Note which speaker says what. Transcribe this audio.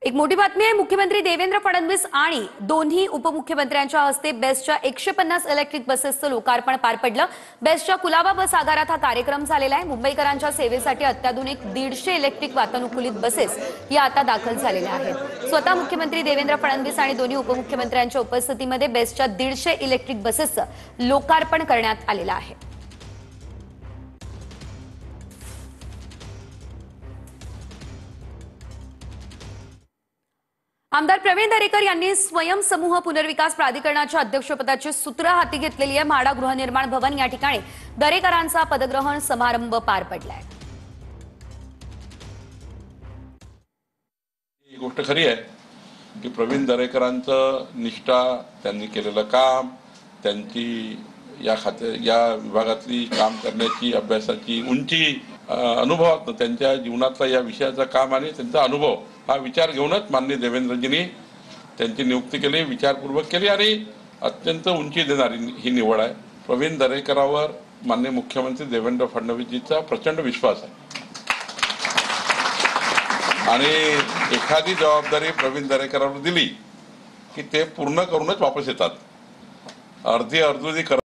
Speaker 1: एक मोठी बातमी आहे। मुख्यमंत्री देवेंद्र फडणवीस आणि दोन्ही उपमुख्यमंत्र्यांच्या हस्ते बेस्टच्या 150 इलेक्ट्रिक बसेसचं लोकार्पण पार पडलं। बेस्टच्या कुलाबा बस आगारात हा कार्यक्रम झालेला आहे। मुंबईकरांच्या सेवेसाठी अत्याधुनिक 150 इलेक्ट्रिक वातानुकूलित बसेस या आता दाखल झालेल्या आहेत। स्वतः मुख्यमंत्री देवेंद्र फडणवीस आणि दोन्ही उपमुख्यमंत्र्यांच्या उपस्थितीमध्ये बेस्टच्या 150 इलेक्ट्रिक बसेसचं लोकार्पण करण्यात आलेलं आहे। आमदार प्रवीण दरेकर यांनी स्वयंसमूह पुनर्विकास प्राधिकरणाच्या अध्यक्षपदाची सूत्र हाती घेतलेली आहे। म्हाडा गृहनिर्माण भवन या ठिकाणी दरेकरांचा पदग्रहण समारंभ पार पडलाय।
Speaker 2: ही गोष्ट खरी आहे की प्रवीण दरेकरांचं निष्ठा, त्यांनी केलेलं काम, त्यांची या विभागातली काम करण्याची अभ्यासाची उंची, अनुभवात त्यांच्या जीवनातला या विषयाचा काम आणि त्यांचा अनुभव हा विचार घेऊनच माननीय देवेंद्रजींनी त्यांची नियुक्ती केली, विचारपूर्वक केली आणि अत्यंत उंची देणारी ही निवड आहे। प्रवीण दरेकरांवर माननीय मुख्यमंत्री देवेंद्र फडणवीसजींचा प्रचंड विश्वास आहे आणि एखादी जबाबदारी प्रवीण दरेकरांवर दिली की ते पूर्ण करूनच वापस येतात। अर्धी करत